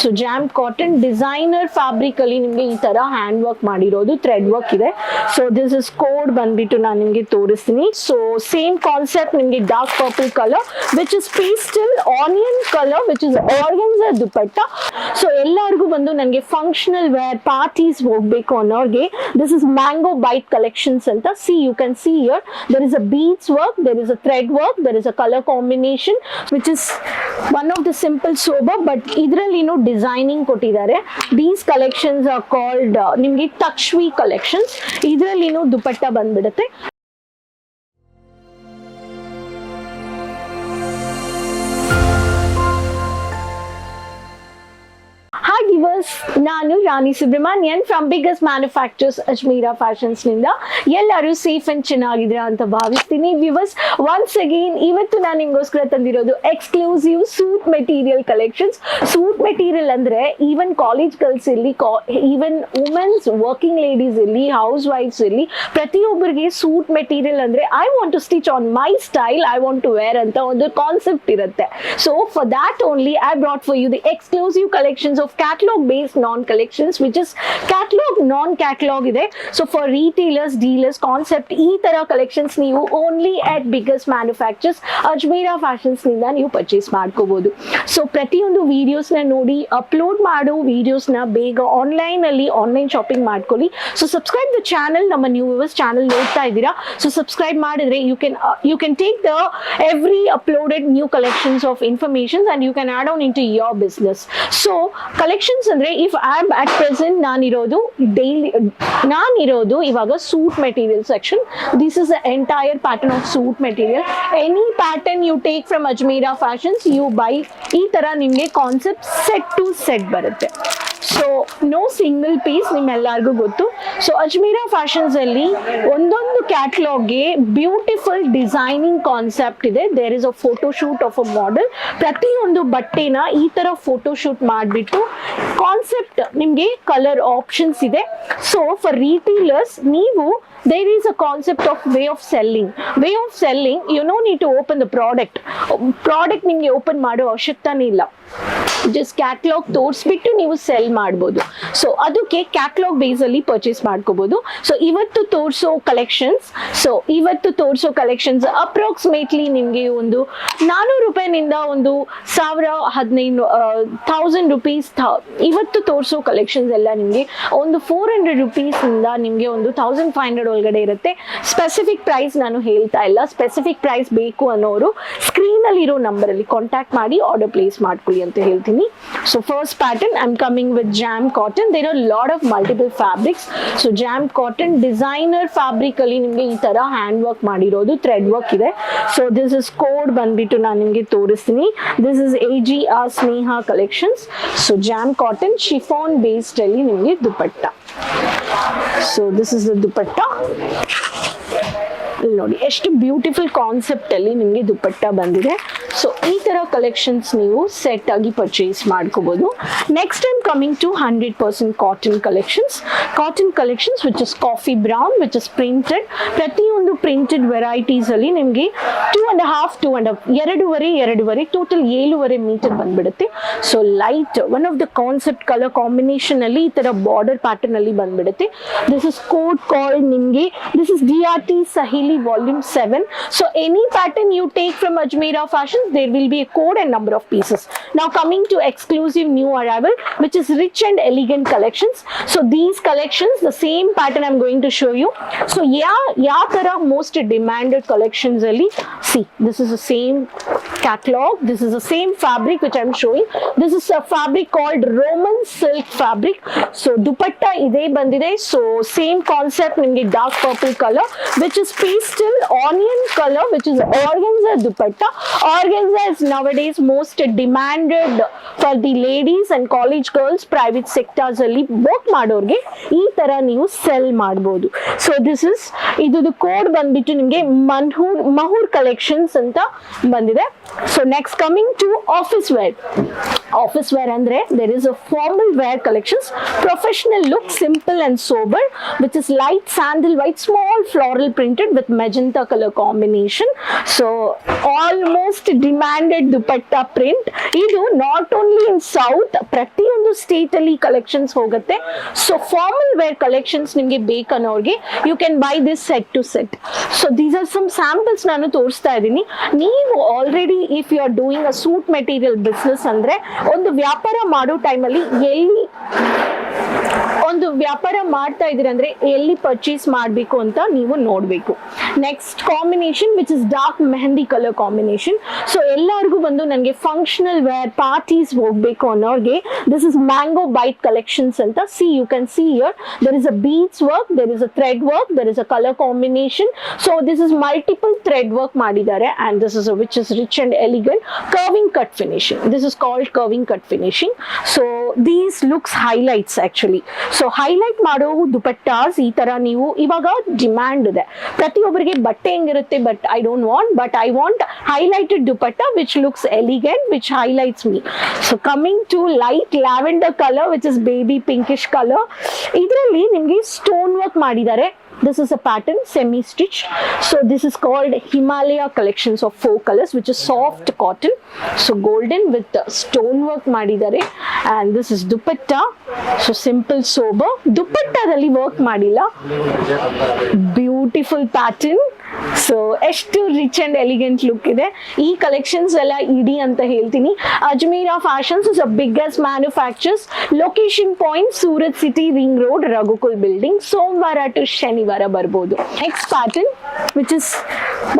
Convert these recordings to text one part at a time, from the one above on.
So jam cotton designer fabric ಅಲ್ಲಿ ನಿಮಗೆ ಈ ತರ ಹ್ಯಾಂಡ್ ವರ್ಕ್ ಮಾಡಿರೋದು, ಥ್ರೆಡ್ ವರ್ಕ್ ಇದೆ. ಸೊ ದಿಸ್ ಇಸ್ ಕೋಡ್ ಬಂದ್ಬಿಟ್ಟು ನಾನು ನಿಮಗೆ ತೋರಿಸ್ತೀನಿ. ಸೊ ಸೇಮ್ ಕಾನ್ಸೆಪ್ಟ್, ನಿಮಗೆ dark purple colour which is pastel onion colour which is organza dupatta. So ಎಲ್ಲರಿಗೂ ಬಂದು ನನಗೆ ಫಂಕ್ಷನಲ್ ವೇರ್ ಪಾರ್ಟೀಸ್ ಹೋಗ್ಬೇಕು ಅನ್ನೋರಿಗೆ this is mango bite collections ಅಂತ. See you can see here there is a beads work, there is a thread work, there is a color combination which is one of the simple sober but idರಲ್ಲಿ designing ಕೊಟ್ಟಿದ್ದಾರೆ. these collections are called ನಿಮಗೆ ತಕ್ಷ್ವಿ collections. ಇದರಲ್ಲಿ ದುಪಟ್ಟ ಬಂದ್ಬಿಡುತ್ತೆ. Hi viewers, ನಾನು Rani Subramanian from biggest manufacturers Ajmeera fashions ನಿಂದ. ಎಲ್ಲರೂ safe and ಚೆನ್ನಾಗಿದ್ರ ಅಂತ ಭಾವಿಸ್ತೀನಿ. ವ್ಯೂವರ್ಸ್, ಒನ್ಸ್ ಅಗೇನ್ ಇವತ್ತು ನಾನು ನಿಮ್ಗೋಸ್ಕರ ತಂದಿರೋದು exclusive suit material collections. Suit material ಅಂದ್ರೆ ಈವನ್ ಕಾಲೇಜ್ ಗರ್ಲ್ಸ್ ಇರಲಿ, ಈವನ್ ವುಮೆನ್ಸ್ ವರ್ಕಿಂಗ್ ಲೇಡೀಸ್ ಇರಲಿ, ಹೌಸ್ ವೈಫ್ಸ್ ಇರಲಿ, ಪ್ರತಿಯೊಬ್ಬರಿಗೆ ಸೂಟ್ ಮೆಟೀರಿಯಲ್ ಅಂದ್ರೆ I want to stitch on my style, I want to wear ಅಂತ ಒಂದು ಕಾನ್ಸೆಪ್ಟ್ ಇರುತ್ತೆ. So for that only I brought for you the exclusive collections of catalog based non collections which is catalog non catalog ಇದೆ. so for retailers dealers concept ಈ ತರ collections ನೀವು only at biggest manufacturers Ajmeera fashions ನಿಂದ ನೀವು purchase ಮಾಡ್ಕೋಬಹುದು. So ಪ್ರತಿಯೊಂದು videos ನ ನೋಡಿ ಅಪ್ಲೋಡ್ ಮಾಡೋ ವಿಡಿಯೋಸ್ ನ ಬೇಗ ಆನ್ಲೈನ್ ಅಲ್ಲಿ ಆನ್ಲೈನ್ ಶಾಪಿಂಗ್ ಮಾಡ್ಕೊಳ್ಳಿ. So subscribe the channel. ನಮ್ಮ ನ್ಯೂ ವ್ಯೂವರ್ಸ್ ಚಾನಲ್ ನೋಡ್ತಾ ಇದ್ದೀರಾ, ಸೊ ಸಬ್ಸ್ಕ್ರೈಬ್ ಮಾಡಿದ್ರೆ you can take the every uploaded new collections of information and you can add on into your business. so collections ಅಂದ್ರೆ if I am at present ನಾನಿರೋದು ಇವಾಗ suit material section. this is the entire pattern of suit material. any pattern you take from Ajmeera Fashions you buy ಈ ತರ ನಿಮಗೆ concept set to set ಬರುತ್ತೆ. So no single piece, ನಿಮ್ಮೆಲ್ಲರಿಗೂ ಗೊತ್ತು. So Ajmeera fashions ಅಲ್ಲಿ ಒಂದೊಂದು ಕ್ಯಾಟಲಾಗ್ಗೆ ಬ್ಯೂಟಿಫುಲ್ ಡಿಸೈನಿಂಗ್ ಕಾನ್ಸೆಪ್ಟ್ ಇದೆ. There is a photo shoot of a model. ಪ್ರತಿಯೊಂದು ಬಟ್ಟೆನ ಈ ತರ ಫೋಟೋ ಶೂಟ್ ಮಾಡಿಬಿಟ್ಟು ಕಾನ್ಸೆಪ್ಟ್ ನಿಮಗೆ ಕಲರ್ ಆಪ್ಷನ್ಸ್ ಇದೆ. ಸೊ ಫಾರ್ ರೀಟೇಲರ್ಸ್ ನೀವು there is a concept of way of selling. You no need to open the product ನಿಮಗೆ open ಮಾಡೋ ಅವಶ್ಯಕತೆನೇ ಇಲ್ಲ. ಜಸ್ಟ್ ಕ್ಯಾಟಲಾಗ್ ತೋರಿಸ್ಬಿಟ್ಟು ನೀವು ಸೆಲ್ ಮಾಡ್ಬೋದು. ಸೊ ಅದಕ್ಕೆ ಕ್ಯಾಟಲಾಗ್ ಬೇಸ್ ಅಲ್ಲಿ ಪರ್ಚೇಸ್ ಮಾಡ್ಕೋಬಹುದು. ಸೊ ಇವತ್ತು ತೋರಿಸೋ ಕಲೆಕ್ಷನ್ಸ್ ಅಪ್ರಾಕ್ಸಿಮೇಟ್ಲಿ ನಿಮಗೆ ಒಂದು 400 ರೂಪಾಯಿನಿಂದ ಒಂದು 1000 ರೂಪೀಸ್. ಇವತ್ತು ತೋರಿಸೋ ಕಲೆಕ್ಷನ್ಸ್ ಎಲ್ಲ ನಿಮಗೆ ಒಂದು 400 ರೂಪೀಸ್ ಇಂದ ನಿಮಗೆ ಒಂದು 1500 ಒಳಗಡೆ ಇರುತ್ತೆ. ಸ್ಪೆಸಿಫಿಕ್ ಪ್ರೈಸ್ ನಾನು ಹೇಳ್ತಾ ಇಲ್ಲ. ಸ್ಪೆಸಿಫಿಕ್ ಪ್ರೈಸ್ ಬೇಕು ಅನ್ನೋರು ಸ್ಕ್ರೀನ್ ಅಲ್ಲಿ ಇರೋ ನಂಬರ್ ಅಲ್ಲಿ ಕಾಂಟ್ಯಾಕ್ಟ್ ಮಾಡಿ ಆರ್ಡರ್ ಪ್ಲೇಸ್ ಮಾಡ್ಕೊಳ್ಳಿ ಅಂತ ಹೇಳ್ತೀನಿ. So first pattern I am coming with jam cotton. There are lot of multiple fabrics. So jam cotton designer fabric ಅಲ್ಲಿ ನಿಮಗೆ ಈ ತರ ಹ್ಯಾಂಡ್ ವರ್ಕ್ ಮಾಡಿರೋದು, ಥ್ರೆಡ್ ವರ್ಕ್ ಇದೆ. ಸೊ ದಿಸ್ ಇಸ್ ಕೋಡ್ ಬಂದ್ಬಿಟ್ಟು ನಾನು ನಿಮಗೆ ತೋರಿಸ್ತೀನಿ. This is AGR Sneha collections. So jam cotton chiffon based ಅಲ್ಲಿ ನಿಮಗೆ dupatta. So this is the dupatta. ನೋಡಿ ಎಷ್ಟು ಬ್ಯೂಟಿಫುಲ್ ಕಾನ್ಸೆಪ್ಟ್ ಅಲ್ಲಿ ನಿಮಗೆ ದುಪಟ್ಟ ಬಂದಿದೆ. ಸೊ ಈ ತರ ಕಲೆಕ್ಷನ್ಸ್ ನೀವು ಸೆಟ್ ಆಗಿ ಪರ್ಚೇಸ್ ಮಾಡ್ಕೋಬಹುದು. Next I'm coming to 100% cotton collections which is coffee brown which is printed. ಪ್ರತಿಯೊಂದು ಪ್ರಿಂಟೆಡ್ ವೆರೈಟೀಸ್ ಅಲ್ಲಿ ನಿಮಗೆ 2.5 ಟೋಟಲ್ 7.5 ಮೀಟರ್ ಬಂದ್ಬಿಡುತ್ತೆ. So light one of the concept colour combination ಅಲ್ಲಿ ಈ ತರ ಬಾರ್ಡರ್ ಪ್ಯಾಟರ್ನ್ ಅಲ್ಲಿ ಬಂದ್ಬಿಡುತ್ತೆ. ದಿಸ್ ಇಸ್ ಕೋಡ್ ಕಾಲ್ಡ್ ನಿಮಗೆ this is DRT Sahili volume 7. so any pattern you take from Ajmeera Fashions there will be a code and number of pieces. now coming to exclusive new arrival which is rich and elegant collections. so these collections the same pattern I'm going to show you. so ya tara most demanded collections ali see this is the same catalog, this is the same fabric which I'm showing. this is a fabric called Roman silk fabric. so dupatta ide bandide. so same concept nimge dark purple color which is pastel onion color which is organza dupatta. Organza is nowadays most demanded for the ladies and college girls, private sectors ಅಲ್ಲಿ work ಮಾಡೋರ್ಗೆ ಈ ತರ ನೀವು sell ಮಾಡಬಹುದು. So this is ಇದು code ಬಂದ್ಬಿಟ್ಟು ನಿಮಗೆ Mahoor collections ಅಂತ ಬಂದಿದೆ. So next coming to office wear ಅಂದ್ರೆ there is a formal wear collections, professional look, simple and sober, which is light sandal white, small floral printed with magenta color combination. so almost demanded dupatta print. ಇದು not only in south, ಪ್ರತಿಯೊಂದು ಪ್ರತಿಯೊಂದು state ಅಲ್ಲಿ collections ಹೋಗುತ್ತೆ. So formal wear collections ನಿಮಗೆ ಬೇಕನ್ನೋರ್ಗೆ you can buy this set to set. So these are some samples ನಾನು ತೋರಿಸ್ತಾ ಇದ್ದೀನಿ. ನೀವು already if you are doing a suit material business ಅಂದ್ರೆ ಒಂದು ವ್ಯಾಪಾರ ಮಾಡೋ ಟೈಮಲ್ಲಿ ಎಲ್ಲಿ ಒಂದು ವ್ಯಾಪಾರ ಮಾಡ್ತಾ ಇದ್ದೀರಾ ಅಂದ್ರೆ ಎಲ್ಲಿ ಪರ್ಚೇಸ್ ಮಾಡಬೇಕು ಅಂತ ನೀವು ನೋಡಬೇಕು. Next combination which is dark mehndi colour combination. So ಎಲ್ಲರಿಗೂ ಬಂದು ನನಗೆ ಫಂಕ್ಷನಲ್ ವೇರ್ ಪಾರ್ಟೀಸ್ ಹೋಗಬೇಕು ಅನ್ನೋರಿಗೆ this is mango bite collections ಅಂತ. See you can see here there is a beads work, there is a thread work, there is a color combination. So this is multiple thread work ಮಾಡಿದ್ದಾರೆ and this is a which is rich and elegant curving cut finishing. This is called curving cut finishing. So these looks highlights actually. So highlight ಮಾಡೋ ದುಪಟ್ಟಾಸ್ ಈ ತರ ನೀವು ಇವಾಗ demand ಇದೆ ಪ್ರತಿಯೊಬ್ಬರಿಗೆ. ಬಟ್ಟೆ ಹೆಂಗಿರುತ್ತೆ but I don't want, but I want highlighted dupatta which looks elegant which highlights me. So coming to light lavender colour which is baby pinkish colour. ಇದರಲ್ಲಿ ನಿಮ್ಗೆ ಸ್ಟೋನ್ ವರ್ಕ್ ಮಾಡಿದ್ದಾರೆ. This is a pattern semi stitched. So this is called Himalaya collections of 4 colors which is soft cotton. So golden with stone work madidare and this is dupatta. So simple sober dupatta dalli work madilla. Beautiful pattern. So ಎಷ್ಟು rich and elegant look ಇದೆ. ಈ collections ಎಲ್ಲ ಇಡಿ ಅಂತ ಹೇಳ್ತೀನಿ. Ajmera fashions is a biggest manufacturers. Location point Surat city ring road Raghukul building. ಸೋಮವಾರ to ಶನಿವಾರ ಬರ್ಬೋದು. Next pattern which is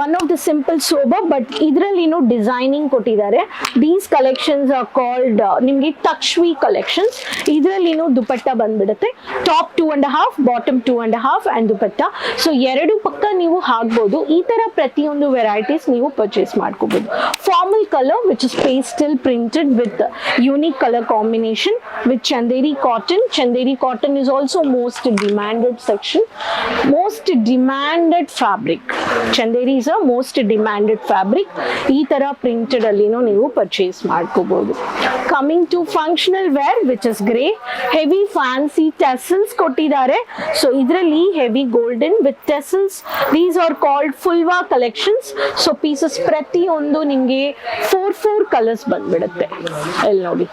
one of the simple sober but ಇದರಲ್ಲಿನೂ ಡಿಸೈನಿಂಗ್ ಕೊಟ್ಟಿದ್ದಾರೆ. ದೀಸ್ ಕಲೆಕ್ಷನ್ಸ್ ಆರ್ ಕಾಲ್ಡ್ ನಿಮಗೆ ತಕ್ಷ್ವಿ ಕಲೆಕ್ಷನ್ಸ್. ಇದರಲ್ಲಿನೂ ದುಪಟ್ಟ ಬಂದ್ಬಿಡುತ್ತೆ. Top 2.5 bottom 2.5 and dupatta. So ಎರಡು ಪಕ್ಕ ನೀವು ಹಾಕ್ಬೋದು. ಈ ತರ ಪ್ರತಿಯೊಂದು ವೆರೈಟೀಸ್ ನೀವು ಪರ್ಚೇಸ್ ಮಾಡ್ಕೋಬಹುದು. Formal colour which is pastel printed with unique colour combination with Chanderi cotton. Chanderi cotton is also most demanded section, most demanded fabric. Chanderi is a most demanded fabric. ಈ ತರ ಪ್ರಿಂಟೆಡ್ ಅಲ್ಲಿನೂ ನೀವು ಪರ್ಚೇಸ್ ಮಾಡ್ಕೋಬಹುದು. Coming to functional wear which is grey. Heavy fancy tassels ಕೊಟ್ಟಿದ್ದಾರೆ. ಸೊ ಇದರಲ್ಲಿ heavy golden with tassels. These are called fulva collections. So pieces ಪ್ರತಿಯೊಂದು ನಿಮಗೆ 4 ಕಲರ್ಸ್ ಬಂದ್ಬಿಡುತ್ತೆ. ಇಲ್ಲಿ ನೋಡಿ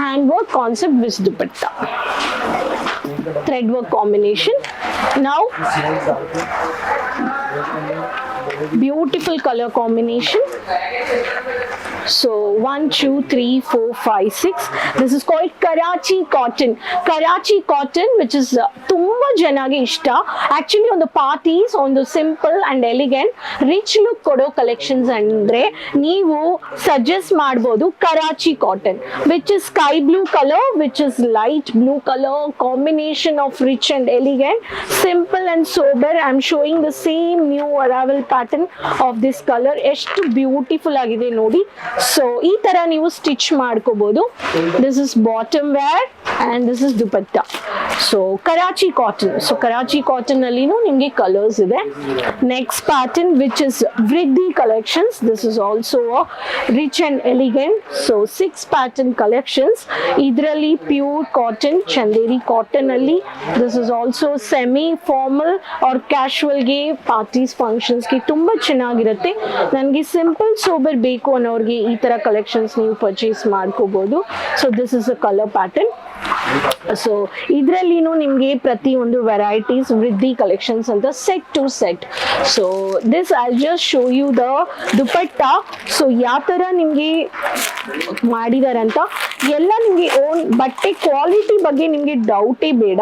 hand work concept with dupatta, thread work combination. Now beautiful color combination. So 1 2 3 4 5 6. This is called Karachi cotton. Karachi cotton which is ತುಂಬಾ ಜನಗೆ ಇಷ್ಟ. Actually ಒಂದು parties ಒಂದು simple and elegant rich look ಕೊಡೋ ಕಲೆಕ್ಷನ್ಸ್ ಅಂದ್ರೆ ನೀವು ಸಜೆಸ್ಟ್ ಮಾಡ್ಬೋದು Karachi cotton which is sky blue colour which is light blue colour combination of rich and elegant simple and sober. I am showing the same new arrival pattern of this colour. ಎಷ್ಟು beautiful ಆಗಿದೆ ನೋಡಿ. So ಈ ತರ ನೀವು stitch ಮಾಡ್ಕೋಬಹುದು. This is bottom wear and this is dupatta. So Karachi cotton. So Karachi cotton ಅಲ್ಲಿನೂ ನಿಮಗೆ colours ಇದೆ. Next pattern which is Vriddhi collections. This is also rich and elegant. So 6 pattern collections. ಇದರಲ್ಲಿ ಪ್ಯೂರ್ ಕಾಟನ್ ಚಂದೇರಿ ಕಾಟನ್ ಅಲ್ಲಿ. This is also semi formal or ಕ್ಯಾಶುವಲ್ಗೆ parties ಫಂಕ್ಷನ್ಸ್ಗೆ ತುಂಬಾ ಚೆನ್ನಾಗಿರುತ್ತೆ. ನನಗೆ ಸಿಂಪಲ್ ಸೋಬರ್ ಬೇಕು ಅನ್ನೋರಿಗೆ ಈ ತರ ಕಲೆಕ್ಷನ್ಸ್ ನೀವು ಪರ್ಚೇಸ್ ಮಾಡ್ಕೋಬಹುದು. So this is a colour pattern. So ಇದರಲ್ಲಿನೂ ನಿಮಗೆ ಪ್ರತಿಯೊಂದು ವೆರೈಟೀಸ್ ವೃದ್ಧಿ ಕಲೆಕ್ಷನ್ಸ್ ಅಂತ set to set. So this I just show you the dupatta. So ಯಾವ ಥರ ನಿಮಗೆ ಮಾಡಿದ್ದಾರೆ ಅಂತ ಎಲ್ಲ ನಿಮಗೆ ಓನ್ ಬಟ್ಟೆ ಕ್ವಾಲಿಟಿ ಬಗ್ಗೆ ನಿಮಗೆ ಡೌಟೇ ಬೇಡ.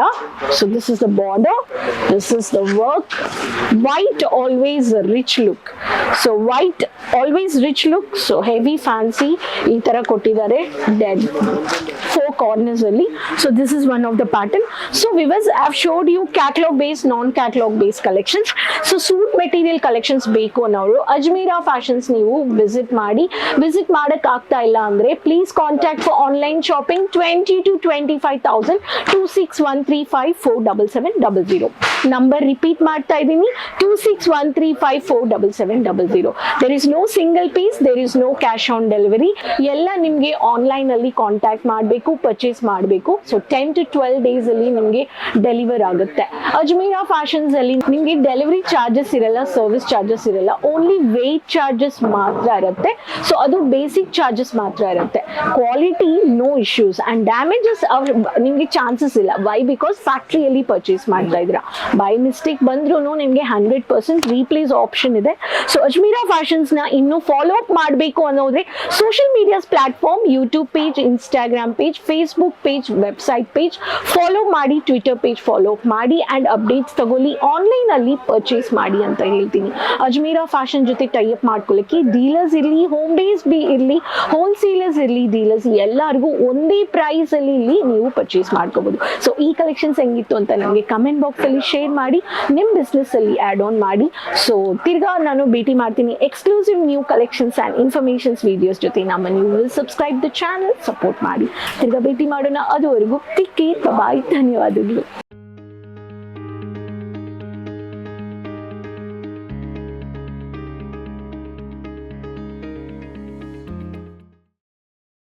So this is the border, this is the work. White always rich look. So white always rich look. So heavy fancy ಈ ಥರ ಕೊಟ್ಟಿದ್ದಾರೆ ಡೆಡ್ 4 ಕಾರ್ನರ್ಸ್ ಅಲ್ಲಿ. So this is one of the pattern. So viewers, I have showed you catalog based, non-catalog based collections. So suit material collections ಬೇಕು ಅನ್ನೋರು Ajmeera fashions ನೀವು visit ಮಾಡಿ. Visit ಮಾಡಕ್ ಆಗ್ತಾ ಇಲ್ಲ ಅಂದ್ರೆ please contact for online shopping 20 to 25,000 26135477700. Number repeat ಮಾಡ್ತಾ ಇದ್ದೀನಿ 26135477700. there is no single piece, there is no cash on delivery. ಎಲ್ಲ ನಿಮ್ಗೆ ಆನ್ಲೈನ್ ಅಲ್ಲಿ ಕಾಂಟ್ಯಾಕ್ಟ್ ಮಾಡಬೇಕು, ಪರ್ಚೇಸ್ ಮಾಡಬೇಕು. ಸೊ 10 to 12 days ಅಲ್ಲಿ ನಿಮಗೆ ಡೆಲಿವರ್ ಆಗುತ್ತೆ. ಅಜ್ಮೀರಾ ಫ್ಯಾಷನ್ಸ್ ಅಲ್ಲಿ ನಿಮಗೆ ಡೆಲಿವರಿ ಚಾರ್ಜಸ್ ಇರಲ್ಲ, ಸರ್ವಿಸ್ ಚಾರ್ಜಸ್ ಇರಲ್ಲ, ಓನ್ಲಿ ವೇಟ್ ಚಾರ್ಜಸ್ ಮಾತ್ರ ಇರುತ್ತೆ. ಸೊ ಅದು ಬೇಸಿಕ್ ಚಾರ್ಜಸ್ ಮಾತ್ರ ಇರುತ್ತೆ. Quality no issues and damages ನಿಮಗೆ ಚಾನ್ಸಸ್ ಇಲ್ಲ. ವೈ? ಬಿಕಾಸ್ ಫ್ಯಾಕ್ಟ್ರಿಯಲ್ಲಿ ಪರ್ಚೇಸ್ ಮಾಡ್ತಾ ಇದ್ದೀರಾ. ಬೈ ಮಿಸ್ಟೇಕ್ ಬಂದ್ರೂ ನಿಮಗೆ 100% ರೀಪ್ಲೇಸ್ ಆಪ್ಷನ್ ಇದೆ. ಸೊ ಅಜ್ಮೀರಾ ಫ್ಯಾಷನ್ಸ್ ನ ಇನ್ನು ಫಾಲೋ ಅಪ್ ಮಾಡಬೇಕು ಅನ್ನೋದ್ರೆ social medias platform, YouTube page, Instagram page, Facebook page, website page follow ಮಾಡಿ, ಟ್ವಿಟರ್ ಪೇಜ್ ಫಾಲೋ ಅಪ್ ಮಾಡಿ ಅಂಡ್ ಅಪ್ಡೇಟ್ಸ್ ತಗೊಳ್ಳಿ, ಆನ್ಲೈನ್ ಅಲ್ಲಿ ಪರ್ಚೇಸ್ ಮಾಡಿ ಅಂತ ಹೇಳ್ತೀನಿ. ಅಜ್ಮೀರಾ ಫ್ಯಾಷನ್ ಜೊತೆ ಟೈ ಅಪ್ ಮಾಡ್ಕೊಳ್ಳಿಕ್ಕೆ ಡೀಲರ್ಸ್ ಇರಲಿ, ಹೋಮ್ ಬೇಸ್ ಬಿ ಇರಲಿ, ಹೋಲ್ಸೇಲರ್ಸ್ ಇರಲಿ, ಡೀಲರ್ಸ್ ಎಲ್ಲರಿಗೂ ಒಂದೇ ಪ್ರೈಸ್ ಅಲ್ಲಿ ಇಲ್ಲಿ ನೀವು ಪರ್ಚೇಸ್ ಮಾಡ್ಕೋಬಹುದು. ಸೊ ಈ ಕಲೆಕ್ಷನ್ಸ್ ಹೆಂಗಿತ್ತು ಅಂತ ನನಗೆ ಕಮೆಂಟ್ ಬಾಕ್ಸ್ ಅಲ್ಲಿ ಶೇರ್ ಮಾಡಿ, ನಿಮ್ಮ ಬಿಸ್ನೆಸ್ ಅಲ್ಲಿ ಆಡ್ ಆನ್ ಮಾಡಿ. ಸೊ ತಿರ್ಗಾ ನಾನು ಭೇಟಿ ಮಾಡ್ತೀನಿ exclusive new collections and informations videos ಜೊತೆ. ನಮ್ಮ ನೀವು will subscribe the channel, support ಮಾಡಿ. ತಿರ್ಗಾ ಭೇಟಿ ಮಾಡೋಣ. ಅದುವರೆಗೂ ಟೇಕ್ ಕೇರ್, ಬಾಯ್, ಧನ್ಯವಾದಗಳು.